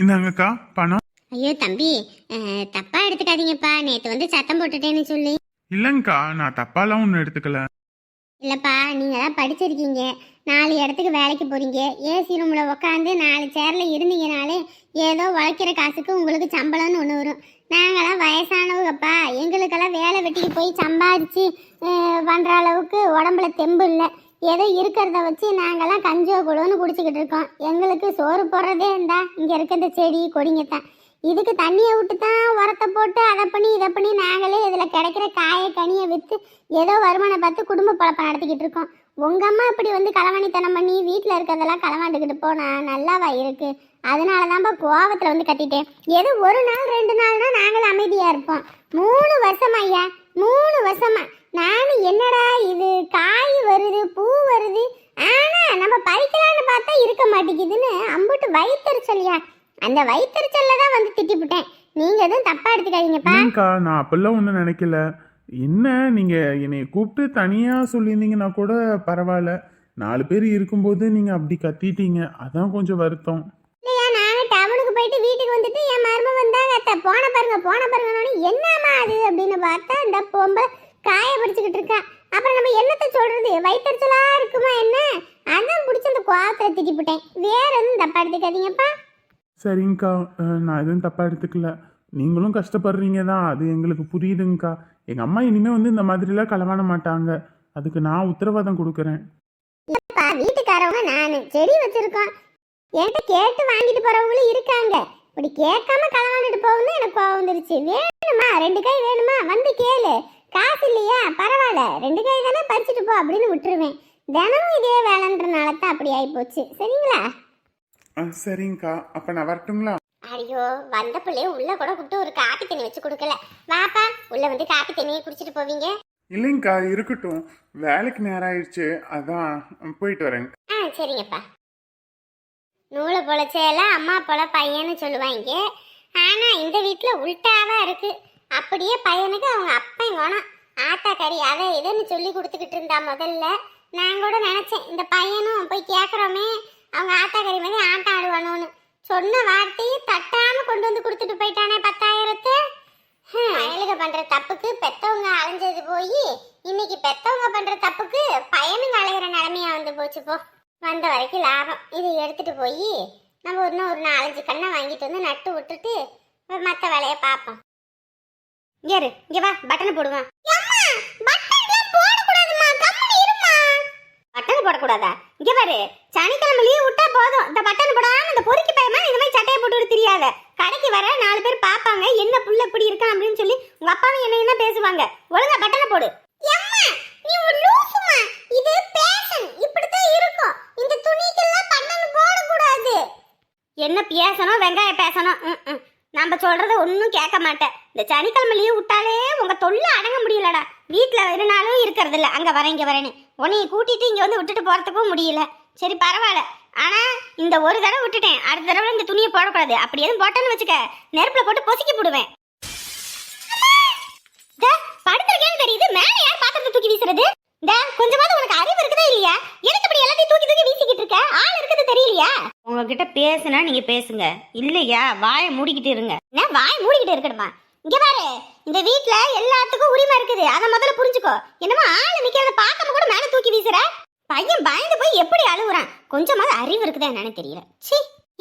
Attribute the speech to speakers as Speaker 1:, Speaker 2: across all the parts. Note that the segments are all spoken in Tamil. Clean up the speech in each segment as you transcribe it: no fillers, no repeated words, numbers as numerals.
Speaker 1: இந்தாங்கக்கா பணம்.
Speaker 2: ஐயோ தம்பி, தப்பா எடுத்துக்காதீங்கப்பா. நேத்து வந்து சத்தம் போட்டுட்டேன்னு சொல்லி.
Speaker 1: இல்லைங்கக்கா, நான் தப்பாலாம் ஒன்றும் எடுத்துக்கல.
Speaker 2: இல்லப்பா, நீங்க தான் படிச்சிருக்கீங்க, 4 இடத்துக்கு வேலைக்கு போறீங்க, ஏசி ரூம்ல உட்காந்து 4 சேர்ல இருந்தீங்கனாலே ஏதோ உழைக்கிற காசுக்கு உங்களுக்கு சம்பளம்னு ஒன்று வரும். நாங்களாம் வயசானவங்கப்பா, எங்களுக்கெல்லாம் வேலை வெட்டிக்கு போய் சம்பாதிச்சு பண்ற அளவுக்கு உடம்புல தெம்பு இல்லை. ஏதோ இருக்கிறத வச்சு நாங்கெல்லாம் கஞ்சோ குழுன்னு குடிச்சிக்கிட்டு இருக்கோம். எங்களுக்கு சோறு போடுறதே இருந்தா இங்க இருக்க இந்த செடி கொடிங்க தான். இதுக்கு தண்ணியை விட்டு தான் உரத்தை போட்டு அதை பண்ணி இதை பண்ணி நாங்களே இதில் கிடைக்கிற காயை கனியை விற்று ஏதோ வருமானம் பார்த்து குடும்ப பழப்பம் நடத்திக்கிட்டு இருக்கோம். உங்கள் அம்மா இப்படி வந்து களவாணித்தனம் பண்ணி வீட்டில் இருக்கிறதெல்லாம் களவாண்டுக்கிட்டு போனா நல்லாவா இருக்கு? அதனால தான்ப்பா கோவத்தில் வந்து கட்டிட்டேன். ஏதோ 1 நாள் 2 நாள்னா நாங்களும் அமைதியாக இருப்போம். 3 வருஷமா ஐயா, 3 வருஷமா நானும் என்னடா இது காய் வருது பூ வருது, ஆனால் நம்ம பறிக்கலான்னு பார்த்தா இருக்க மாட்டேங்குதுன்னு அம்புட்டு வயிற்றுச்சல்யா. அந்த வயிற்றுச்சல்ல தான் வந்து திட்டிவிட்டேன். நீங்க எதுவும் தப்பா எடுத்துக்காதீங்கப்பா.
Speaker 1: இல்லைங்கக்கா, நான் அப்பெல்லாம் ஒன்றும் நினைக்கல. என்ன நீங்க என்னை கூப்பிட்டு தனியா சொல்லியிருந்தீங்கன்னா கூட பரவாயில்ல. 4 பேர் இருக்கும்போது நீங்க அப்படி கத்திட்டீங்க, அதான் கொஞ்சம் வருத்தம்.
Speaker 2: இல்லையா, நானும் டவுனுக்கு போயிட்டு வீட்டுக்கு வந்துட்டு என் மரும வந்தாங்க, அத்தை போன பாருங்கன்னு என்னம்மா அது அப்படின்னு பார்த்தா இந்த பொம்பை காய பிடிச்சிக்கிட்டு இருக்கா. அப்புறம் நம்ம என்னத்தை சொல்றது, வயிற்றுச்சலா இருக்குமா என்ன? அதான் பிடிச்சி அந்த கோவத்தில் திட்டிவிட்டேன். வேற எதுவும் தப்பா எடுத்துக்காதீங்கப்பா.
Speaker 1: சரிங்கக்கா, நான் எதுவும் தப்பா எடுத்துக்கல. நீங்களும் கஷ்டப்படுறீங்க தான், அது எங்களுக்கு புரியுதுங்கக்கா. எங்க அம்மா இனிமே வந்து இந்த மாதிரிலாம் களவாட மாட்டாங்க, அதுக்கு நான் உத்தரவாதம் கொடுக்குறேன்.
Speaker 2: இல்லப்பா, வீட்டுக்காரவங்க நானு செடி வச்சிருக்கோம், என்கிட்ட கேட்டு வாங்கிட்டு போறவங்களும் இருக்காங்க. இப்படி கேட்காம களவாண்டுட்டு போகணும் எனக்கு கோவம் வந்துருச்சு. வேணுமா 2 காய் வேணுமா வந்து கேளு, காசு இல்லையா பரவாயில்ல 2 காய் தானே பறிச்சுட்டு போ அப்படின்னு விட்டுருவேன். தினமும் இதே வேலைன்றனால தான் அப்படி ஆயிப்போச்சு. சரிங்களா?
Speaker 1: சரிங்கக்கா, அப்ப நான் வரட்டுங்களா?
Speaker 2: ஐயோ, வந்த பிள்ளைய உள்ள கூட கூப்பிட்டு ஒரு காப்பி தண்ணி வச்சு கொடுக்கல. வாப்பா, உள்ள வந்து காப்பி தண்ணியை குடிச்சிட்டு போவீங்க.
Speaker 1: இல்லைங்கக்கா, இருக்கட்டும், வேலைக்கு நேரம் ஆயிடுச்சு, அதான் போயிட்டு வரேங்க.
Speaker 2: சரிங்கப்பா. நூலை பொழைச்சேல அம்மா போல பையன்னு சொல்லுவாங்க, ஆனா இந்த வீட்டுல உள்டாவா இருக்கு. அப்படியே பையனுக்கு அவங்க அப்பன் குணம். ஆத்தா கறி அதை இதுன்னு சொல்லி கொடுத்துக்கிட்டு இருந்தா முதல்ல. நான் கூட நினைச்சேன் இந்த பையனும் போய் கேட்குறோமே அவங்க ஆத்தா கறி மாதிரி ஆட்டம் ஆடுவானோன்னு. சொன்ன வார்த்தையை தட்டாம கொண்டு வந்து கொடுத்துட்டு போயிட்டானே 10,000. பயலுக பண்ற தப்புக்கு பெத்தவங்க அலைஞ்சது போய் இன்னைக்கு பெத்தவங்க பண்ற தப்புக்கு பையனுங்க அலைகிற நிலைமையா வந்து போச்சு. போ, வந்த வரைக்கும் லாபம். இதை எடுத்துட்டு போய் நம்ம ஒரு 4-5 கண்ணை வாங்கிட்டு வந்து நட்டு விட்டுட்டு மற்ற வேலையை பார்ப்போம். இங்க வா, பட்டனை போடுவான். பட்டன் போடக்கூடாதா? இங்க பாரு, சனிக்கிழமை லீவ் விட்டா போதும், இந்த பட்டன் போடாம இந்த பொறுக்கி பையமா இந்த மாதிரி சட்டையை போட்டு தெரியாத. கடைக்கு வர 4 பேர் பாப்பாங்க, என்ன புள்ள இப்படி இருக்கான் அப்படின்னு சொல்லி உங்க அப்பாவும் என்ன என்ன பேசுவாங்க. ஒழுங்கா பட்டனை போடு. நீ ஒரு லூசுமா, இது பேஷன், இப்படித்தான் இருக்கும். இந்த துணிக்கெல்லாம் பட்டன் போடக்கூடாது. என்ன பேசணும், வெங்காயம் பேசணும். நம்ம சொல்றத ஒன்னும் கேட்க மாட்டேன். இந்த சனிக்கிழமை லீவ் விட்டாலே உங்க தொல்லை அடங்க முடியலடா. வீட்டுல இருந்தாலும் இருக்கிறது இல்ல, அங்க வரேன் இங்க வரேன்னு. உன்னைய கூட்டிட்டு இங்க வந்து விட்டுட்டு போறதுக்கும் முடியல. சரி பரவாயில்ல, ஆனா இந்த ஒரு தடவை விட்டுட்டேன், அடுத்த தடவை இந்த துணியை போடக்கூடாது. அப்படி எதுவும் போட்டேன்னு வச்சுக்க, நெருப்புல போட்டு பொசுக்கி போடுவேன். படுத்துருக்கேன்னு தெரியுது, மேல யார் பாத்திரத்தை தூக்கி வீசுறது? கொஞ்சமாவது உனக்கு அறிவு இருக்குதா இல்லையா? எனக்கு இப்படி எல்லாத்தையும் தூக்கி தூக்கி வீசிக்கிட்டு இருக்க, ஆள் இருக்குது தெரியலையா?
Speaker 3: உங்ககிட்ட பேசுனா நீங்க பேசுங்க, இல்லையா வாயை மூடிக்கிட்டு இருங்க.
Speaker 2: என்ன வாய் மூடிக்கிட்டு இருக்கணுமா? இங்க பாரு, இந்த வீட்ல எல்லாத்துக்கும் உரிமை இருக்குது, அதை முதல்ல புரிஞ்சுக்கோ. என்னமோ ஆளு நிக்கிறத பார்க்காம கூட மேல தூக்கி வீசுற. பையன் பயந்து போய் எப்படி அழுகுறான், கொஞ்சமாவது அறிவு இருக்குதா என்னன்னு தெரியல. சீ,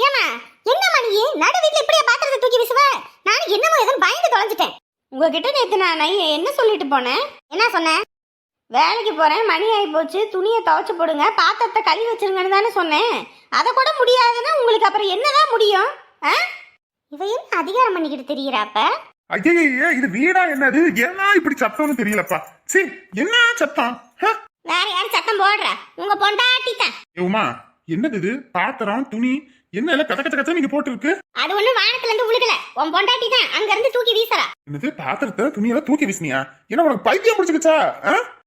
Speaker 2: ஏமா என்னம்மா நீ நடு வீட்டுல இப்படியே பாத்திரத்தை தூக்கி வீசுவ? நானும் என்னமோ எதுவும் பயந்து தொலைஞ்சிட்டேன்.
Speaker 3: உங்ககிட்ட நேத்து நான் என்ன சொல்லிட்டு போனேன்?
Speaker 2: என்ன சொன்னேன்?
Speaker 3: வேலைக்கு போறேன், மணி ஆகி போச்சு, துணியை துவைச்சு போடுங்க, பாத்திரத்தை கழுவி வச்சிருங்கன்னு தானே சொன்னேன். அதை கூட முடியாதுன்னா உங்களுக்கு அப்புறம் என்னதான் முடியும்?
Speaker 2: இவ என்ன அதிகாரம் பண்ணிக்கிட்டு தெரியுறாப்ப?
Speaker 1: ஐயே, இது வீடா என்னது? ஏன்னா இப்படி சத்தம்னு தெரியலப்பா. சீ, என்ன சத்தம்?
Speaker 2: வேற யாரும் சத்தம் போடுற? உங்க பொண்டாட்டி தான்.
Speaker 1: உமா, என்னது இது? பாத்திரம் துணி என்ன எல்லாம் கத்த கத்த கத்த நீங்க போட்டு இருக்கு?
Speaker 2: அது ஒண்ணு வானத்துல இருந்து உழுகல, உன் பொண்டாட்டி தான் அங்க இருந்து தூக்கி வீசறா.
Speaker 1: என்னது பாத்திரத்தை துணியெல்லாம் தூக்கி வீசினியா? என்ன உனக்கு பைத்தியம் பிடிச்சிருச்சா?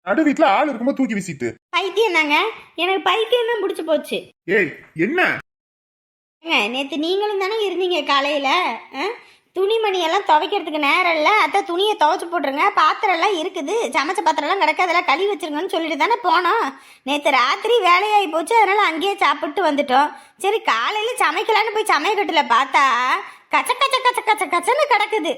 Speaker 1: நடு வீட்டுல ஆள் இருக்கும்போது தூக்கி வீசிட்டு.
Speaker 3: பைத்தியம் தாங்க, எனக்கு பைத்தியம் தான் பிடிச்சு போச்சு.
Speaker 1: ஏய் என்ன
Speaker 3: நேத்து நீங்களும் தானே இருந்தீங்க காலையில, துணிமணியெல்லாம் துவைக்கிறதுக்கு நேரம் இல்லை, அத்தை துணியை துவைச்சி போட்டுருங்க, பாத்திரம் எல்லாம் இருக்குது, சமைச்ச பாத்திரம்லாம் கிடக்கு, அதெல்லாம் கழுவி வச்சிருங்கன்னு சொல்லிட்டு தானே போனோம். நேற்று ராத்திரி வேலையாகி போச்சு, அதனால அங்கேயே சாப்பிட்டு வந்துட்டோம். சரி காலையில் சமைக்கலான்னு போய் சமையக்கட்டில் பார்த்தா கச்ச கச்ச கச்ச கச்ச கச்சன்னு கிடக்குது.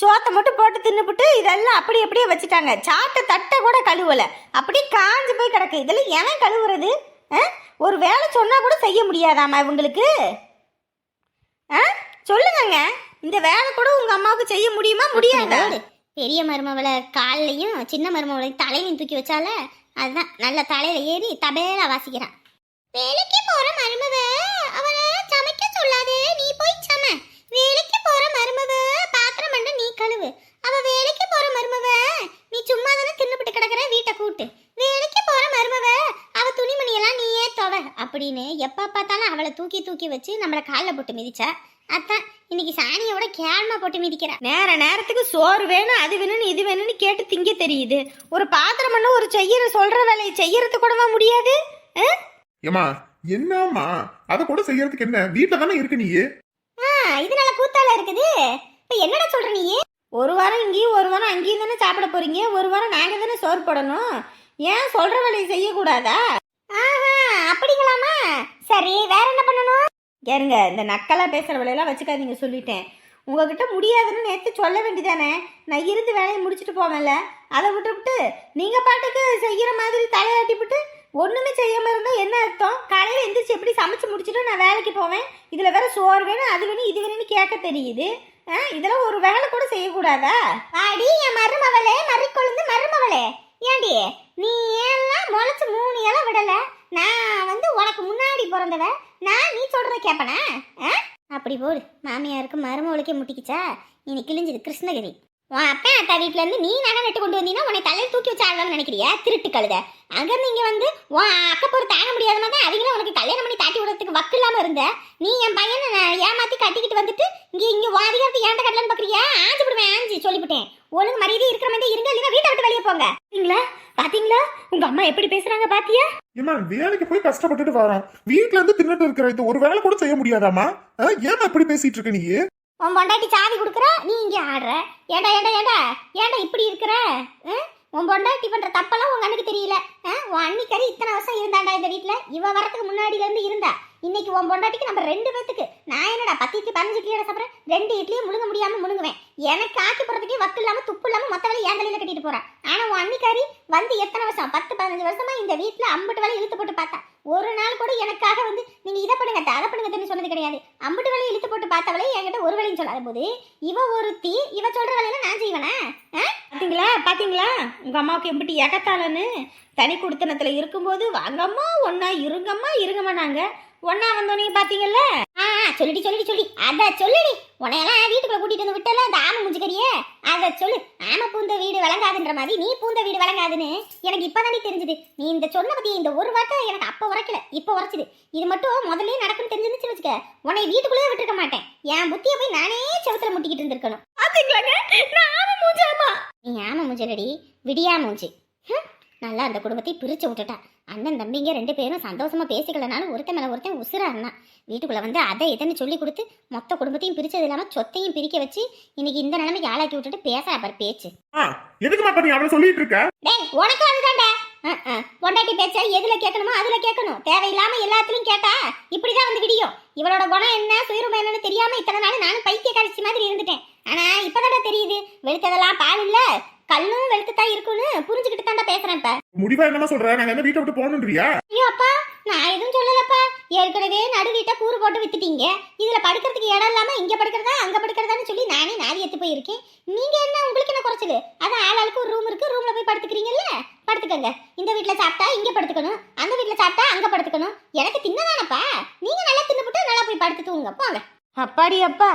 Speaker 3: சோத்தை மட்டும் போட்டு தின்னுபிட்டு இதெல்லாம் அப்படி அப்படியே வச்சுட்டாங்க. சாப்பிட்ட தட்டை கூட கழுவலை, அப்படியே காஞ்சு போய் கிடக்கு. இதெல்லாம் எவன் கழுவுறது? ஒரு வேலை சொன்னால் கூட செய்ய முடியாதாம்மா இவங்களுக்கு? சொல்லுங்கங்க, இந்த வேலை கூட உங்க அம்மாவுக்கு செய்ய முடியுமா முடியாதா?
Speaker 2: பெரிய மருமவளை காலையும் சின்ன மருமவளை தலையிலையும் தூக்கி வச்சால, அதுதான் நல்ல தலையில ஏறி தபேலா வாசிக்கிறான். வேலைக்கு போற மருமவ அவளை சமைக்க சொல்லாதே, நீ போய் சம. வேலைக்கு போற மருமவ பாத்திரம் பண்ண நீ கழுவு. அவ வேலைக்கு போற மருமவ நீ சும்மா தானே தின்னுபிட்டு கிடக்குற, வீட்டை கூட்டு. வேலைக்கு போற மருமவ அவ துணிமணி எல்லாம் நீயே துவ அப்படின்னு எப்ப பார்த்தாலும் அவளை தூக்கி தூக்கி வச்சு நம்மளை காலில் போட்டு மிதிச்சா. அதான் இன்னைக்கு சாணியோட கேள்மா போட்டு மிதிக்கிறேன்.
Speaker 3: நேரத்துக்கு சோறு வேணும், அது வேணும்னு இது வேணும்னு கேட்டு திங்க தெரியுது. ஒரு பாத்திரம் பண்ண ஒரு சொல்ற வேலையை செய்யறது கூடவா முடியாது?
Speaker 1: ஏமா என்னம்மா அதை கூட செய்யறதுக்கு என்ன, வீட்டுல தானே இருக்கு நீ.
Speaker 2: இது நல்ல கூத்தால இருக்குது. இப்ப என்னடா சொல்ற நீ?
Speaker 3: ஒரு வாரம் இங்கேயும் ஒரு வாரம் அங்கேயும் தானே சாப்பிட போறீங்க, ஒரு வாரம் நாங்க தானே சோறு போடணும். ஏன் சொல்ற வேலையை செய்யக்கூடாதா?
Speaker 2: அப்படிங்களாமா? சரி வேற என்ன பண்ணணும்?
Speaker 3: ஏறுங்க, இந்த நக்கலா பேசுற வேலையெல்லாம் வச்சுக்காதீங்க, சொல்லிட்டேன். உங்ககிட்ட முடியாதுன்னு நேற்று சொல்ல வேண்டியதானே? நான் இருந்து வேலையை முடிச்சுட்டு போவேன்ல, அதை விட்டுவிட்டு நீங்க பாட்டுக்கு செய்யற மாதிரி தலையாட்டிவிட்டு ஒண்ணுமே செய்யாம இருந்தா என்ன அர்த்தம்? காலையில எந்திரிச்சு எப்படி சமைச்சு முடிச்சுட்டு நான் வேலைக்கு போவேன், இதுல வேற சோறு வேணும் அது வேணும் இது வேணும்னு கேட்க தெரியுது. இதெல்லாம் ஒரு வேலை கூட செய்யக்கூடாதா?
Speaker 2: வாடி என் மருமவளே, மறிக்கொழுந்து மருமவளே. ஏண்டி நீ எல்லாம் முளைச்சு 3 இலை விடல, நான் வந்து உனக்கு முன்னாடி பிறந்தவ, நான் நீ சொல்றத கேப்பனா? அப்படி போடு. மாமியாருக்கு மருமவளுக்கே முட்டிக்கிச்சா, இனி கிழிஞ்சது கிருஷ்ணகிரி. உன் அப்பா அத்தா வீட்டுல இருந்து நீ நகை நட்டு கொண்டு வந்தீங்கன்னா உன்னை தலையில தூக்கி வச்சு ஆடலாம்னு நினைக்கிறியா? திருட்டு கழுத. அங்கிருந்து இங்க வந்து உன் அக்கப்போர் தாங்க முடியாத மாதிரி அவங்களும் உனக்கு கல்யாணம் பண்ணி தாட்டி விடுறதுக்கு வக்கு இல்லாம இருந்த நீ என் பையனை ஏமாத்தி கட்டிக்கிட்டு வந்துட்டு இங்க உன் அதிகாரத்தை ஏன்ட்ட கட்டலன்னு பாக்குறியா? ஆஞ்சு விடுவேன், ஆஞ்சு சொல்லிவிட்டேன். ஒழுங்கு மரியாதை இருக்கிற மாதிரி இருங்க, இல்லைன்னா வீட்டை விட்டு வெளியே போங்க.
Speaker 3: பாத்தீங்களா உங்க அம்மா எப்படி பேசுறாங்க பாத்தியா?
Speaker 1: ஏமா வேலைக்கு போய் கஷ்டப்பட்டுட்டு வரோம், வீட்டுல இருந்து தின்னுட்டு இருக்கிற இது ஒரு வேலை கூட செய்ய முடியாதாமா? ஏமா இப்படி பேசிட்டு இருக்க நீ?
Speaker 2: உன் பொண்டாட்டி சாவி கொடுக்குற, நீ இங்கே ஆடுற. ஏண்டா ஏண்டா ஏண்டா ஏண்டா இப்படி இருக்கிற? உன் பொண்டாட்டி பண்ற தப்பெல்லாம் உங்க அண்ணுக்கு தெரியல. உன் அன்னிக்கறி இத்தனை வருஷம் இருந்தாண்டா இந்த வீட்டுல, இவ வரத்துக்கு முன்னாடில இருந்து இருந்தா. இன்னைக்கு உன் பொண்டாட்டிக்கு நம்ம 2 பேத்துக்கு நான் என்னடா 10 இட்லி 15 இட்லியோட சாப்பிட்றேன், 2 இட்லியும் முழுங்க முடியாம முழுங்குவேன். எனக்கு ஆக்கி போறதுக்கே வக்கு இல்லாம துப்பு இல்லாம மொத்த வேலை என் தலையில கட்டிட்டு போறான். ஆனா உன் அன்னிக்காரி வந்து எத்தனை வருஷம் 10-15 வருஷமா இந்த வீட்டுல அம்புட்டு வேலை இழுத்து போட்டு பார்த்தா. ஒரு நாள் கூட எனக்காக வந்து நீங்க இதை பண்ணுங்க அதை பண்ணுங்கன்னு சொன்னது கிடையாது. அம்புட்டு வேலையை இழுத்து போட்டு பார்த்தவளே என்கிட்ட ஒரு வேலையும் சொல்லாத போது இவ ஒருத்தி, இவ சொல்ற வேலையில நான் செய்வேனா?
Speaker 3: பாத்தீங்களா உங்க அம்மாவுக்கு எப்படி எகத்தாளன்னு? தனி குடுத்தனத்துல இருக்கும்போது வாங்கம்மா ஒன்னா இருங்கம்மா நாங்க ஒன்னா வந்தோன்னே பாத்தீங்கல்ல.
Speaker 2: சொல்லி அத சொல்லுடி. உன்னையெல்லாம் வீட்டுக்குள்ள கூட்டிட்டு வந்து விட்டல அந்த ஆமை முஞ்சுக்கறியே, அத சொல்லு. ஆமை பூந்த வீடு வழங்காதுன்ற மாதிரி நீ பூந்த வீடு வழங்காதுன்னு எனக்கு இப்பதானே தெரிஞ்சது. நீ இந்த சொன்ன பத்தி இந்த ஒரு வார்த்தை எனக்கு அப்ப உரைக்கல, இப்ப உரைச்சுது. இது மட்டும் முதல்ல நடக்குன்னு தெரிஞ்சிருந்துச்சு வச்சுக்க, உன்னை வீட்டுக்குள்ளே விட்டுருக்க மாட்டேன். என் புத்திய போய் நானே செவத்துல முட்டிக்கிட்டு இருந்திருக்கணும்.
Speaker 3: பாத்தீங்களாங்க, நான் ஆமை மூஞ்சாமா?
Speaker 2: நீ ஆமை மூஞ்சலடி, விடியா மூஞ்சி. நல்லா அந்த குடும்பத்தை பிரிச்சு விட்டுட்டா. அண்ணன் தம்பிங்க 2 பேரும் சந்தோஷமா பேசிக்கலனாலும் ஒருத்தன் மேல ஒருத்தன் உசுரா இருந்தான். வீட்டுக்குள்ள வந்து அதை எதன்னு சொல்லி கொடுத்து மொத்த குடும்பத்தையும் பிரிச்சது இல்லாம சொத்தையும் பிரிக்க வச்சு இன்னைக்கு இந்த நிலைமைக்கு ஆளாக்கி விட்டுட்டு பேசுறா பாரு பேச்சு.
Speaker 1: எதுக்குமா நீ அவளை சொல்லிட்டு இருக்க?
Speaker 2: டேய் உனக்கு அதுதான்டா. பொண்டாட்டி பேச்ச எதுல கேட்கணுமோ அதுல கேட்கணும். தேவையில்லாம எல்லாத்துலயும் கேட்டா இப்படிதான் வந்து விடியும். இவளோட குணம் என்ன சுயரூபம் என்னன்னு தெரியாம இத்தனை நாள் நானும் பைத்திய கழிச்சு மாதிரி இருந்துட்டேன். ஆனா இப்பதான்டா தெரியுது, வெளுத்ததெல்லாம் பால் இல்ல கல்லும் வெளுத்துதான் இருக்குன்னு புரிஞ்சுக்கிட்டு தான்டா பேசுறேன். இப்ப
Speaker 1: முடிவா என்னமா சொல்ற? நாங்க என்ன வீட்டை விட்டு போகணும்ன்றியா?
Speaker 2: ஐயோ அப்பா, நான் எதுவும் சொல்லலப்பா. ஏற்கனவே நடு வீட்டை கூறு போட்டு வித்துட்டீங்க. இதுல படுக்கிறதுக்கு இடம் இல்லாம இங்க படுக்கிறதா அங்க படுக்கிறதான்னு சொல்லி நானே நாதி எடுத்து போயிருக்கேன். நீங்க என்ன உங்களுக்கு என்ன குறைச்சது? அதான் ஆளாளுக்கு ஒரு ரூம் இருக்கு, ரூம்ல போய் படுத்துக்கிறீங்கல்ல, படுத்துக்கங்க. இந்த வீட்டுல சாப்பிட்டா இங்க படுத்துக்கணும், அந்த வீட்டுல சாப்பிட்டா அங்க படுத்துக்கணும். எனக்கு தின்னதானப்பா, நீங்க நல்லா தின்னுபிட்டு நல்லா போய் படுத்து தூங்குங்க போங்க.
Speaker 3: அப்பாடி அப்பா,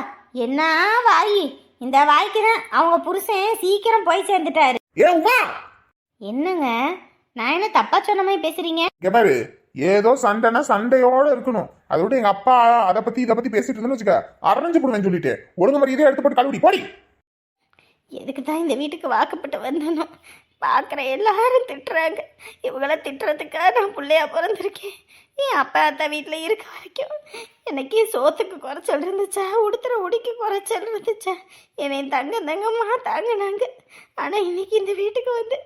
Speaker 3: என்ன வாயி! இந்த வாய்க்குதான் அவங்க புருஷன் சீக்கிரம் போய் சேர்ந்துட்டாரு. என்னங்க நான் என்ன தப்பா சொன்ன மாதிரி பேசுறீங்க?
Speaker 1: பாரு, ஏதோ சண்டைனா சண்டையோட இருக்கணும். அதோட எங்க அப்பா அதை பத்தி இதை பத்தி பேசிட்டு இருந்தேன்னு வச்சுக்க, அரைஞ்சு போடுவேன்னு சொல்லிட்டு ஒழுங்கு மாதிரி இதே எடுத்து போட்டு கழுவி போடி.
Speaker 3: எதுக்கு தான் இந்த வீட்டுக்கு வாக்கப்பட்டு வந்தனோ பார்க்குற எல்லாரும் திட்டுறாங்க. இவங்கள திட்டுறதுக்காக நான் பிள்ளையா பிறந்திருக்கேன். என் அப்பா அத்தா வீட்டில் இருக்க வரைக்கும் எனக்கு சோத்துக்கு குறைச்சல் இருந்துச்சா, உடுத்துற உடிக்கு குறைச்சல் இருந்துச்சா, என்னை தங்கம்மா தாங்கினாங்க. ஆனால் இன்னைக்கு இந்த வீட்டுக்கு வந்து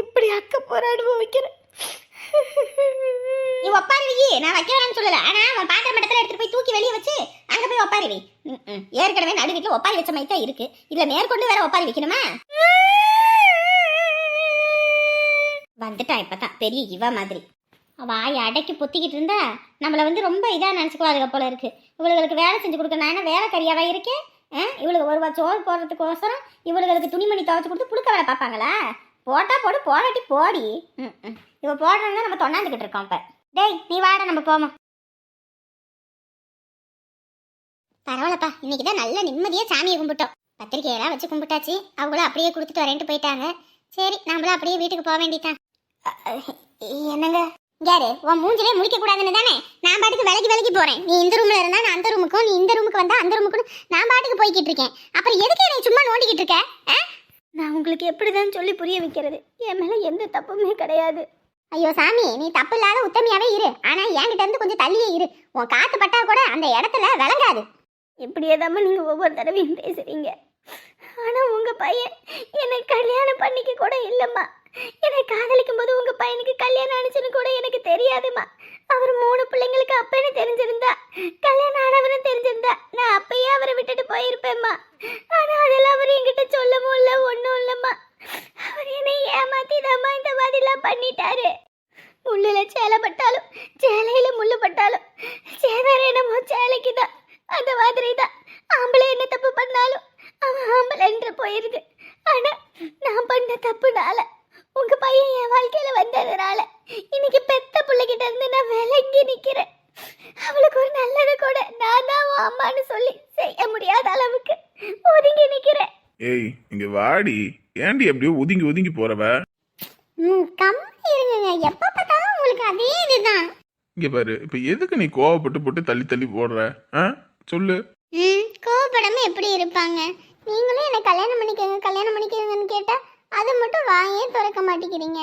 Speaker 3: இப்படி அக்கப்போற அனுபவிக்கிறேன்.
Speaker 2: நீ ஒப்பாருவி, நான் வைக்க வேணாம்னு சொல்லல. ஆனா அவன் பாத்திர மட்டத்துல எடுத்துட்டு போய் தூக்கி வெளியே வச்சு அங்க போய் ஒப்பாருவி. ஏற்கனவே நடு வீட்டுல ஒப்பாரி வச்ச மாதிரி தான் இருக்கு, இதுல மேற்கொண்டு வேற ஒப்பாரி வைக்கணுமா? வந்துட்டா இப்பதான் பெரிய இவ மாதிரி. வாயை அடக்கி பொத்திக்கிட்டு இருந்தா நம்மளை வந்து ரொம்ப இதா நினைச்சுக்குவாருங்க போல இருக்கு. இவளுகளுக்கு வேலை செஞ்சு கொடுக்க நான் என்ன வேலைக்காரியாவா இருக்கேன்? இவளுக்கு ஒரு சோறு போடுறதுக்கோசரம் இவளுகளுக்கு துணிமணி துவைச்சு கொடுத்து புழுக்க வேலை பார்ப்பாங்களா? போட்டா போடு, போடாட்டி போடி. இவ போடுறோம்னா நம்ம தொண்ணாந்துக்கிட்டு இருக்கோம். இப்ப டேய் நீ வாட, நம்ம போமா. பரவாயில்லப்பா, இன்னைக்கு தான் நல்ல நிம்மதியா சாமியை கும்பிட்டோம். பத்திரிக்கையெல்லாம் வச்சு கும்பிட்டாச்சு. அவங்களும் அப்படியே கொடுத்துட்டு வரேன்ட்டு போயிட்டாங்க. சரி நம்மளும் அப்படியே வீட்டுக்கு போக வேண்டியதான். என்னங்க யாரு உன் மூஞ்சிலே முடிக்க கூடாதுன்னு தானே நான் பாட்டுக்கு விலகி போறேன். நீ இந்த ரூம்ல இருந்தா நான் அந்த ரூமுக்கும், நீ இந்த ரூமுக்கு வந்தா அந்த ரூமுக்கும் நான் பாட்டுக்கு போய்கிட்டு இருக்கேன். அப்புறம் எதுக்கு என்னை சும்மா நோண்டிக்கிட்டு இருக்க?
Speaker 3: நான் உங்களுக்கு எப்படிதான் சொல்லி புரிய வைக்கிறது? என் மேல எந்த தப்புமே கிடையாது.
Speaker 2: ஐயோ சாமி, நீ தப்பு இல்லாத உத்தமையாவே இரு. ஆனா என்கிட்ட இருந்து கொஞ்சம் தள்ளியே இரு. உன் காத்து பட்டா கூட அந்த இடத்துல விளங்காது.
Speaker 3: இப்படியேதாம நீங்க ஒவ்வொரு தடவையும் பேசுறீங்க. ஆனா உங்க பையன் என்னை கல்யாணம் பண்ணிக்க கூட இல்லம்மா. என்னை காதலிக்கும் போது உங்க பையனுக்கு கல்யாணம் ஆனிச்சுன்னு கூட எனக்கு தெரியாதுமா. அவர் 3 பிள்ளைங்களுக்கு அப்பன்னு தெரிஞ்சிருந்தா, கல்யாணம் ஆனவனு தெரிஞ்சிருந்தா நான் அப்பயே அவரை விட்டுட்டு போயிருப்பேம்மா. ஆனா அதெல்லாம் அவர் என்கிட்ட சொல்லவும் இல்லை, ஒன்றும் இல்லம்மா. அவர் என்னை ஏமாத்திதாம்மா இந்த மாதிரிலாம் பண்ணிட்டாரு. முள்ளுல சேலை பட்டாலும் சேலையில முள்ளு பட்டாலும் சேதாரம் என்னமோ சேலைக்கு தான். அந்த மாதிரி தான் ஆம்பளை என்ன தப்பு பண்ணாலும் அவன் ஆம்பளைன்ற போயிருது. ஆனா நான் பண்ண தப்புனால உங்க பையன் என் வாழ்க்கையில வந்ததுனால இன்னைக்கு பெத்த பிள்ளைகிட்ட இருந்து நான் விலகி நிக்கிறேன். அவளுக்கு ஒரு நல்லது கூட நான் தான் அம்மான்னு சொல்லி செய்ய முடியாத அளவுக்கு ஒதுங்கி நிக்கிறேன்.
Speaker 1: ஏய் இங்க வாடி, ஏண்டி அப்படியே ஒதுங்கி ஒதுங்கி போறவ?
Speaker 2: கம்மி இருங்க, எப்ப பார்த்தாலும் உங்களுக்கு அதே இதுதான்.
Speaker 1: இங்க பாரு, இப்ப எதுக்கு நீ கோவப்பட்டு போட்டு தள்ளி தள்ளி போடுற? சொல்லு.
Speaker 2: கோவப்படாம எப்படி இருப்பாங்க? நீங்களும் என்ன கல்யாணம் பண்ணிக்கங்கன்னு கேட்டா அது மட்டும் வாயே திறக்க மாட்டேங்கிறீங்க.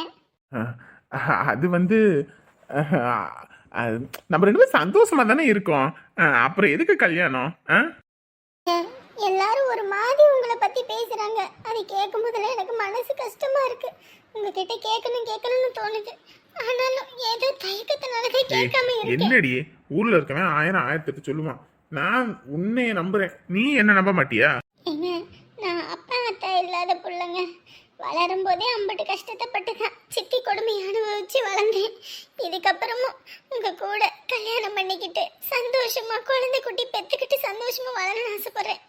Speaker 1: அது வந்து நம்ம 2 பேரும் சந்தோஷமா தானே இருக்கோம். அப்புறம் எதுக்கு கல்யாணம்?
Speaker 2: எல்லாரும் ஒரு மாதிரி உங்களை பத்தி பேசுறாங்க. அதை கேட்கும் போதுல எனக்கு மனசு கஷ்டமா இருக்கு. உங்ககிட்ட கேட்கணும்னு தோணுது. ஆனாலும் ஏதோ தயக்கத்தினாலதான் கேட்காம இருக்கேன்.
Speaker 1: என்னடி ஊர்ல இருக்கவன் 1000 சொல்லுவான். நான் உன்னைய நம்புறேன், நீ என்ன நம்ப மாட்டியா?
Speaker 2: ஏங்க, நான் அப்பா அத்தா இல்லாத பிள்ளைங்க. வளரும் போதே அம்பட்டு கஷ்டத்தைப்பட்டு தான் சித்தி கொடுமை அனுபவிச்சு வளர்ந்தேன். இதுக்கப்புறமும் உங்க கூட கல்யாணம் பண்ணிக்கிட்டு சந்தோஷமா குழந்தை குட்டி பெத்துக்கிட்டு சந்தோஷமா வளரணும்னு ஆசைப்படுறேன்.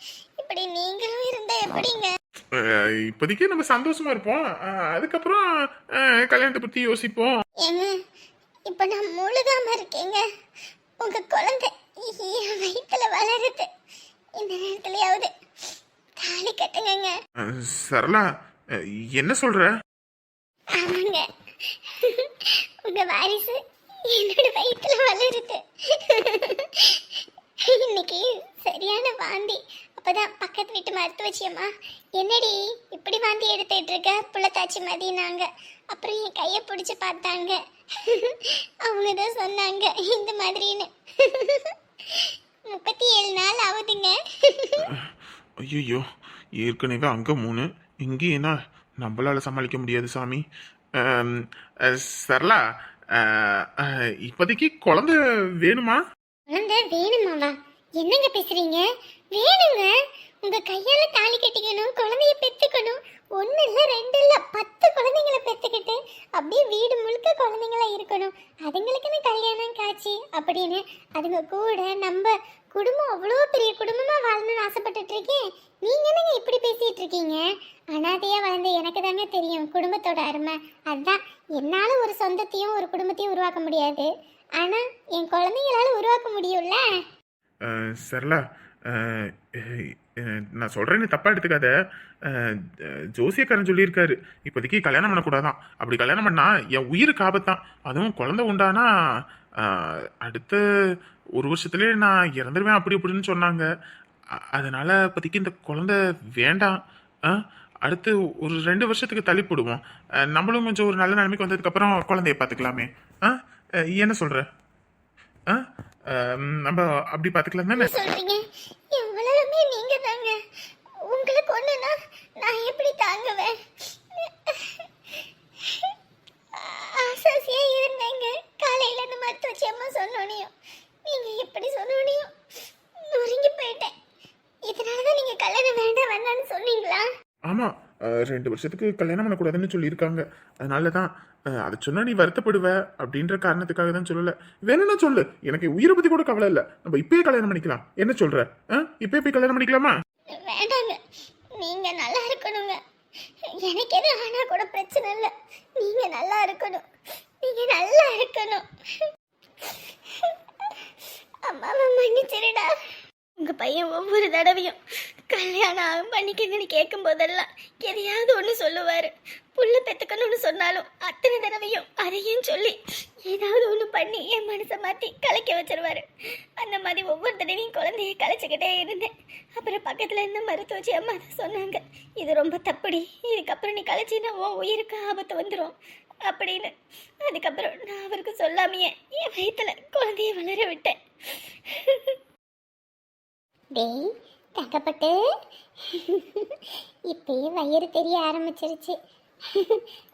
Speaker 2: இப்படி நீங்களும் இருந்தா எப்படிங்க?
Speaker 1: இப்போதைக்கு நம்ம சந்தோஷமா இருப்போம், அதுக்கப்புறம் கல்யாணத்தை பத்தி யோசிப்போம்.
Speaker 2: ஏங்க, இப்ப நான் முழுகாம இருக்கேங்க. உங்க குழந்தை என் வயித்துல வளருது. இந்த நேரத்துலயாவது தாலி கட்டுங்க.
Speaker 1: சரளா, என்ன சொல்ற?
Speaker 2: ஆமாங்க, உங்க வாரிசு என்னோட வயித்துல வளருது. இன்னைக்கு சரியான வாந்தி. அப்பதான் பக்கத்து வீட்டு மருத்துவச்சியம்மா, என்னடி இப்படி வாந்தி எடுத்துட்டு இருக்க, புள்ளத்தாச்சி மதினாங்க. அப்புறம் என் கையை பிடிச்சி பார்த்தாங்க. அவங்க தான் சொன்னாங்க இந்த மாதிரின்னு. 37 நாள் ஆகுதுங்க.
Speaker 1: ஐயோ, ஏற்கனவே அங்க 3, இங்கே என்ன நம்மளால சமாளிக்க முடியாது சாமி. சரளா, இப்போதைக்கு குழந்தை வேணுமா?
Speaker 2: குழந்தை வேணுமாவா? என்னங்க பேசுறீங்க? வேணுங்க. உங்க கையால தாலி கட்டிக்கணும், குழந்தைய பெத்துக்கணும். 1 இல்ல 2 இல்ல 10 குழந்தைங்களை பெத்துக்கிட்டு அப்படியே வீடு முழுக்க குழந்தைங்களா இருக்கணும். அதுங்களுக்குன்னு கல்யாணம் காட்சி அப்படின்னு அதுங்க கூட நம்ம குடும்பம் அவ்வளோ பெரிய குடும்பமா வாழணும்னு ஆசைப்பட்டுட்டு இருக்கேன். நீங்க என்னங்க இப்படி பேசிட்டு இருக்கீங்க? அனாதையா வளர்ந்த எனக்கு தாங்க தெரியும் குடும்பத்தோட அருமை. அதுதான் என்னால ஒரு சொந்தத்தையும் ஒரு குடும்பத்தையும் உருவாக்க முடியாது, ஆனா என் குழந்தைங்களால உருவாக்க முடியும்ல.
Speaker 1: சரளா, நான் சொல்றேன்னு தப்பா எடுத்துக்காத. ஜோசியக்காரன் சொல்லியிருக்காரு இப்போதைக்கு கல்யாணம் பண்ணக்கூடாதான். அப்படி கல்யாணம் பண்ணா என் உயிருக்கு ஆபத்தான். அதுவும் குழந்தை உண்டானா அடுத்த 1 வருஷத்துலேயே நான் இறந்துருவேன் அப்படி இப்படின்னு சொன்னாங்க. அதனால இப்போதைக்கு இந்த குழந்தை வேண்டாம். அடுத்து ஒரு 2 வருஷத்துக்கு தள்ளி போடுவோம். நம்மளும் கொஞ்சம் ஒரு நல்ல நிலைமைக்கு வந்ததுக்கப்புறம் குழந்தைய பார்த்துக்கலாமே. ஆ என்ன சொல்ற? ஆ நம்ம அப்படி பார்த்துக்கலாம் தானே?
Speaker 2: சொல்றீங்க எவ்வளவுமே நீங்க தாங்க. உங்களுக்கு ஒண்ணுனா நான் எப்படி தாங்குவேன்? ஆசாசியா இருந்தேங்க. காலையில இந்த மருத்துவச்சி அம்மா சொன்னோனையும் நீங்க எப்படி சொன்னோனையும் நொறுங்கி போயிட்டேன். இதனாலதான் நீங்க கல்யாணம் வேண்டாம் வேண்டாம்னு சொன்னீங்களா?
Speaker 1: ஆமா, 2 வருஷத்துக்கு கல்யாணம் பண்ணக்கூடாதுன்னு சொல்லியிருக்காங்க. அதனால தான் அதை சொன்னா நீ வருத்தப்படுவ அப்படின்ற காரணத்துக்காக தான் சொல்லல. வேணும்னா சொல்லு, எனக்கு உயிரை பத்தி கூட கவலை இல்லை. நம்ம இப்பயே கல்யாணம் பண்ணிக்கலாம். என்ன சொல்ற? இப்பயே போய் கல்யாணம் பண்ணிக்கலாமா?
Speaker 2: வேண்டாங்க, நீங்க நல்லா இருக்கணுங்க. எனக்கு எது ஆனா கூட பிரச்சனை இல்லை. நீங்க நல்லா இருக்கணும், நீங்க நல்லா இருக்கணும். அம்மாவை மன்னிச்சிருடா. உங்க பையன் ஒவ்வொரு தடவையும் கல்யாணம் பண்ணிக்கணும்னு கேட்கும் போதெல்லாம் எதையாவது ஒன்று சொல்லுவாரு. புள்ள பெத்துக்கணும்னு சொன்னாலும் அத்தனை தடவையும் அதையும் சொல்லி ஏதாவது ஒன்று பண்ணி என் மனசை மாற்றி கலைக்க வச்சிருவாரு. அந்த மாதிரி ஒவ்வொரு தடவையும் குழந்தைய கலைச்சிக்கிட்டே இருந்தேன். அப்புறம் பக்கத்தில் இருந்த மருத்துவச்சி அம்மா தான் சொன்னாங்க, இது ரொம்ப தப்புடி, இதுக்கப்புறம் நீ கலைச்சின்னா உன் உயிருக்கு ஆபத்து வந்துடும் அப்படின்னு. அதுக்கப்புறம் நான் அவருக்கு சொல்லாமையே என் வயிற்றுல குழந்தைய வளர விட்டேன். டேய் தங்கப்பட்டு, இப்பயே வயிறு தெரிய ஆரம்பிச்சிருச்சு.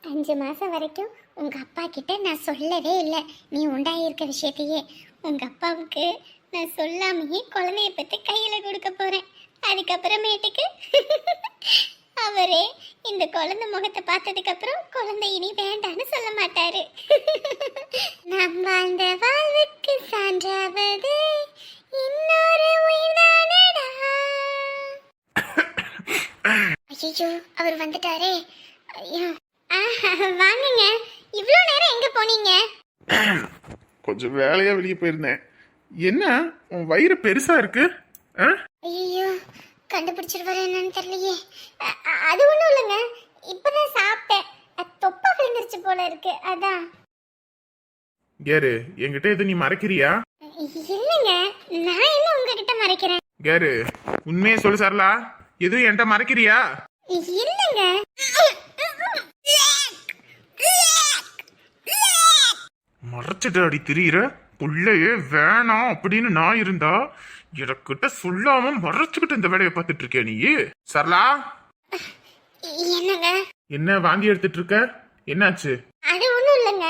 Speaker 2: 5 மாதம் வரைக்கும் உங்கள் அப்பா கிட்ட நான் சொல்லவே இல்லை நீ உண்டாயிருக்க விஷயத்தையே. உங்கள் அப்பாவுக்கு நான் சொல்லாமையே குழந்தைய பற்றி கையில் கொடுக்க போகிறேன். அதுக்கப்புறமேட்டுக்கு அவரே இந்த குழந்தை முகத்தை பார்த்ததுக்கப்புறம் குழந்தை இனி வேண்டான்னு சொல்ல மாட்டாரு. நம்ம அந்த வாழ்வுக்கு சான்றாவது இன்னொரு உயிர்தானடா. ஐயோ, அவர் வந்துட்டாரே. ஐயோ, வாங்குங்க. இவ்வளோ நேரம் எங்க போனீங்க?
Speaker 1: கொஞ்சம் வேலையா வெளியே போயிருந்தேன். என்ன உன் வயிறு பெருசா இருக்கு?
Speaker 2: ஐயோ, கண்டுபிடிச்சிருவாரு என்னன்னு தெரியலையே. அது ஒன்றும் இல்லைங்க, இப்பதான் சாப்பிட்டேன். தொப்பா விழுந்துருச்சு போல இருக்கு, அதான்.
Speaker 1: கேரு, என்கிட்ட எது நீ மறைக்கிறியா?
Speaker 2: இல்லைங்க, நான் என்ன உங்ககிட்ட மறைக்கிறேன்?
Speaker 1: கேரு, உண்மையே சொல்லு சரலா, எதுவும் என்கிட்ட மறைக்கிறியா?
Speaker 2: இல்லைங்க.
Speaker 1: மறைச்சிட்டு அடி திரியிற புள்ளையே வேணாம் அப்படின்னு நான் இருந்தா எனக்கிட்ட சொல்லாம மறைச்சுக்கிட்டு இந்த வேலையை பார்த்துட்டு இருக்கியா நீ? சரலா,
Speaker 2: என்னங்க?
Speaker 1: என்ன வாந்தி எடுத்துட்டு இருக்க? என்னாச்சு?
Speaker 2: அது ஒன்றும் இல்லைங்க,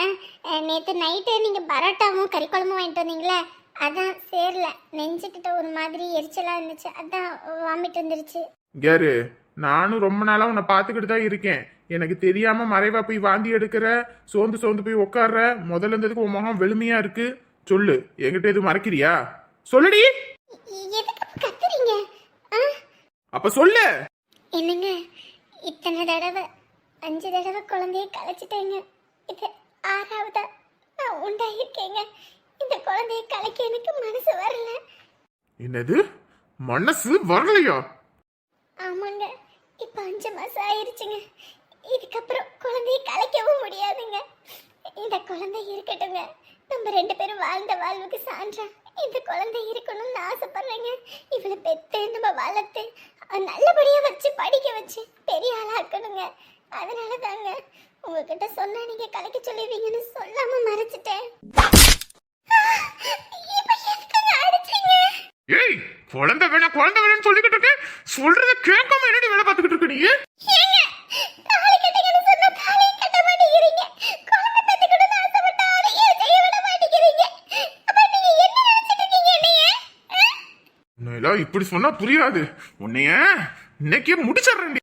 Speaker 2: நேற்று நைட்டு நீங்கள் பரோட்டாவும் கறி குழம்பும் வாங்கிட்டு வந்தீங்களே, அதான் சேரல. நெஞ்சுக்கிட்ட ஒரு மாதிரி எரிச்சலாக இருந்துச்சு, அதான் வாமிட் வந்துருச்சு.
Speaker 1: கேரு, நானும் ரொம்ப நாளா உன்னை பார்த்துக்கிட்டு தான் இருக்கேன். எனக்கு தெரியாம மறைவா போய் வாந்தி எடுக்கிற, சோர்ந்து சோர்ந்து போய் உட்கார்ற. முதல்ல இருந்ததுக்கு உன் முகம் வெளுமையா இருக்கு. சொல்லு, என்கிட்ட எதுவும் மறைக்கிறியா? சொல்லுடி.
Speaker 2: எதுக்கு கத்துறீங்க?
Speaker 1: அப்ப சொல்லு.
Speaker 2: என்னங்க, இத்தனை தடவை 5 தடவை குழந்தைய கலைச்சிட்டேங்க. இது 6ஆவதா நான் உண்டாயிருக்கேங்க. இந்த குழந்தைய கலைக்க எனக்கு மனசு வரல.
Speaker 1: என்னது மனசு வரலையா?
Speaker 2: ஆமாங்க, இப்போ 5 மாசம் ஆயிருச்சுங்க. இதுக்கப்புறம் குழந்தைய கலைக்கவும் முடியாதுங்க. இந்த குழந்தை இருக்கட்டுங்க, நம்ம 2 பேரும் வாழ்ந்த வாழ்வுக்கு சான்றா இந்த குழந்தை இருக்கணும்னு ஆசைப்படுறேங்க. இவளை பெற்று நம்ம வளர்த்து நல்லபடியா வச்சு படிக்க வச்சு பெரிய ஆளாக்கணுங்க. அதனால தாங்க உங்ககிட்ட சொன்னா நீங்க கலைக்க சொல்லுவீங்கன்னு சொல்லாம மறைச்சிட்டேன்.
Speaker 1: ஏய், குழந்தை வேணா குழந்தை வேணும்னு சொல்லிக்கிட்டு இருக்கேன். சொல்றத கேட்காம என்னடி வேலை பார்த்துக்கிட்டு இருக்க நீ? இப்படி சொன்னா புரியாது. உன்னைய இன்னைக்கே முடிச்சிடுறேன்.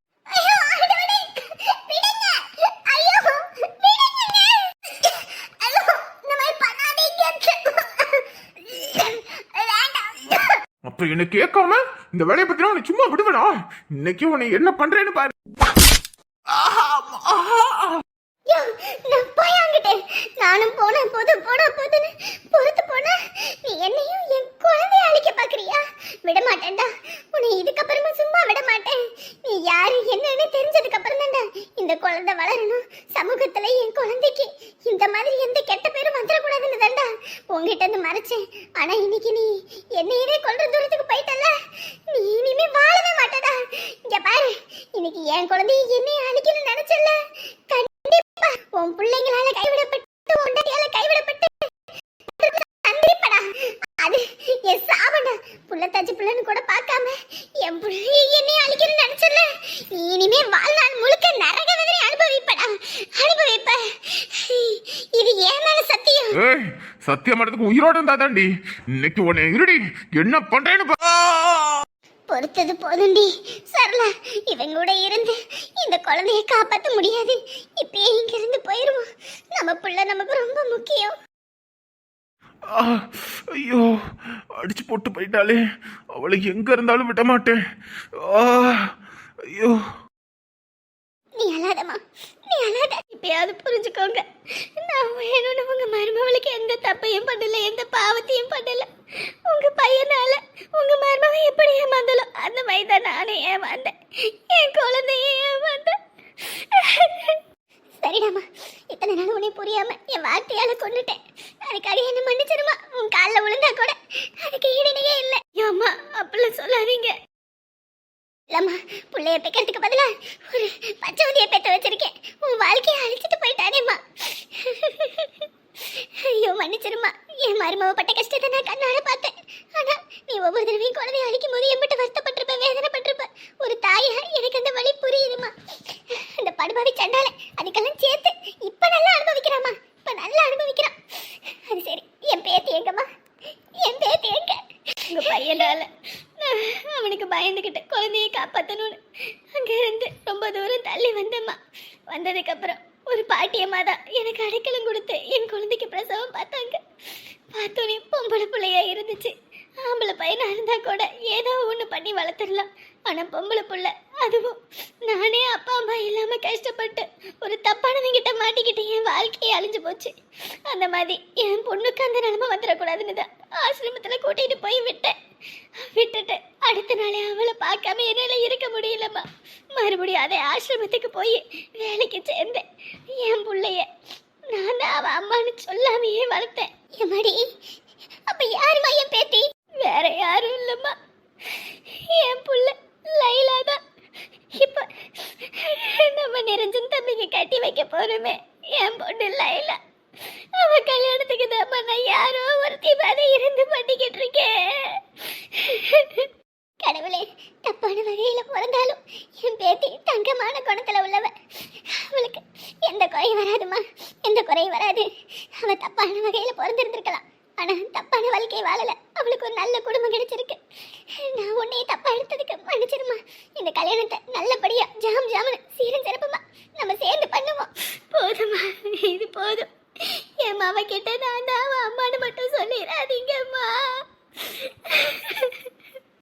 Speaker 1: அப்ப என்ன கேட்காம இந்த வேலையை பத்தி உன்னை சும்மா விடுவேனா? இன்னைக்கு உன்னை என்ன பண்றேன்னு பாரு.
Speaker 2: நானும் போன போதுன்னு பொறுத்து போன நீ என்னையும் என் குழந்தைய அழிக்க பாக்குறியா? விட மாட்டேன்டா உன்னை, இதுக்கப்புறமா சும்மா விட மாட்டேன். நீ யாரு என்னன்னு தெரிஞ்சதுக்கு அப்புறம் தான்டா இந்த குழந்தை வளரணும். சமூகத்துல என் குழந்தைக்கு இந்த மாதிரி எந்த கெட்ட பேரும் வந்துடக்கூடாதுன்னு தான்டா உங்ககிட்ட இருந்து மறைச்சேன். ஆனா இன்னைக்கு நீ என்னையவே கொல்ற தூரத்துக்கு போயிட்டல. நீ இனிமே வாழவே மாட்டடா. இங்க பாரு, இன்னைக்கு என் குழந்தைய என் புள்ள என்னை அழிக்கணும்னு நினைச்சல, இனிமே வாழ்நாள் முழுக்க நரக வேதனை அனுபவிப்படா, அனுபவிப்ப. இது ஏன் மேல சத்தியம்.
Speaker 1: ஏய், சத்தியம் பண்றதுக்கு உயிரோட இருந்தாதாண்டி. இன்னைக்கு உன்னை இருடி என்ன பண்றேன்னு
Speaker 2: பொறுத்தது போதுண்டி சரளா. இவங்க கூட இருந்து இந்த குழந்தைய காப்பாற்ற முடியாது. இப்பயே இங்க இருந்து போயிருவோம். நம்ம புள்ள நமக்கு ரொம்ப முக்கியம்.
Speaker 1: ஐயோ, அடிச்சு போட்டு போயிட்டாலே. அவளை எங்க இருந்தாலும் விட மாட்டேன். ஐயோ,
Speaker 2: நீ அழாதம்மா, நீ அழாத. இப்பயாவது புரிஞ்சுக்கோங்க, நான் வேணும்னு உங்க மருமவளுக்கு எந்த தப்பையும் பண்ணல, எந்த பாவத்தையும் பண்ணல. உங்க பையனால உங்க மருமவ எப்படி ஏமாந்தலோ அந்த மாதிரி தான் நானே ஏமாந்தேன். என் குழந்தைய ஏமாந்தேன். சரிடாமா, இத்தனை நாள் உன்னை புரியாம என் வார்த்தையால கொண்டுட்டேன். அதுக்காக என்ன மன்னிச்சிருமா. உன் காலில் விழுந்தா கூட அதுக்கு ஈடுனையே இல்லை. அம்மா அப்படிலாம் சொல்லாதீங்க. இல்லம்மா, பிள்ளைய பெக்கிறதுக்கு பதிலா ஒரு பச்சவதியை பெற்ற வச்சிருக்கேன். உன் வாழ்க்கையை அழிச்சிட்டு போயிட்டானேம்மா. ஐயோ மன்னிச்சிருமா. என் மருமவ பட்ட கஷ்டத்தை நான் கண்ணால பார்த்தேன். ஆனா நீ ஒவ்வொரு தடவையும் குழந்தைய அழிக்கும் போது என்கிட்ட வருத்தப்பட்டிருப்ப, வேதனைப்பட்டிருப்ப. ஒரு தாயா எனக்கு அந்த வழி புரியுதுமா. அந்த படுபாவி சண்டால அதுக்கெல்லாம் சேர்த்து இப்ப நல்லா அனுபவிக்கிறாமா, இப்ப நல்லா அனுபவிக்கிறான். அது சரி, என் பேத்தி எங்கம்மா, என் பேத்தி எங்க? உங்க பையனால அவனுக்கு பயந்துகிட்ட குழந்தையை காப்பாற்றணும்னு அங்கிருந்து ரொம்ப தூரம் தள்ளி வந்தேம்மா. வந்ததுக்கப்புறம் ஒரு பாட்டியம்மா தான் எனக்கு அடைக்கலம் கொடுத்து என் குழந்தைக்கு பிரசவம் பார்த்தாங்க. பார்த்தோன்னே பொம்பளை பிள்ளையா இருந்துச்சு. ஆம்பளை பையனா இருந்தா கூட ஏதோ ஒன்று பண்ணி வளர்த்துடலாம். ஆனால் பொம்பளை பிள்ளை, அதுவும் நானே அப்பா அம்மா இல்லாமல் கஷ்டப்பட்டு ஒரு தப்பானவங்கிட்ட மாட்டிக்கிட்டு என் வாழ்க்கையை அழிஞ்சு போச்சு. அந்த மாதிரி என் பொண்ணுக்கு அந்த நிலைமை வந்துடக்கூடாதுன்னு தான் ஆசிரமத்தில் கூட்டிகிட்டு போய் விட்டேன். விட்டுட்டு அடுத்த நாளே அவளை பார்க்காம என்னால் இருக்க முடியலம்மா. மறுபடியும் அதே ஆசிரமத்துக்கு போய் வேலைக்கு சேர்ந்தேன். என் பிள்ளைய நான் தான் அவள் அம்மான்னு சொல்லாமையே வளர்த்தேன். எம்மாடி, அப்ப யாருமா என் பேத்தி? வேற யாரும் இல்லம்மா, என் புள்ள லைலா தான். இப்ப நம்ம நிரஞ்சன் தம்பிக்கு கட்டி வைக்க போறோமே, என் பொண்ணு லைலா. அவ கல்யாணத்துக்கு தான் நான் யாரோ ஒருத்தி மாதிரி இருந்து பண்ணிக்கிட்டு இருக்கேன். கடவுளே, தப்பான வகையில பிறந்தாலும் என் பேத்தி தங்கமான குணத்துல உள்ளவ. அவளுக்கு எந்த குறையும் வராதுமா, எந்த குறையும் வராது. அவ தப்பான வகையில பிறந்திருந்திருக்கலாம், ஆனா தப்பான வாழ்க்கை வாழல. அவளுக்கு ஒரு நல்ல குடும்பம் கிடைச்சிருக்கு. நான் உன்னையே தப்பா எடுத்ததுக்கு மன்னிச்சிருமா. இந்த கல்யாணத்தை நல்லபடியா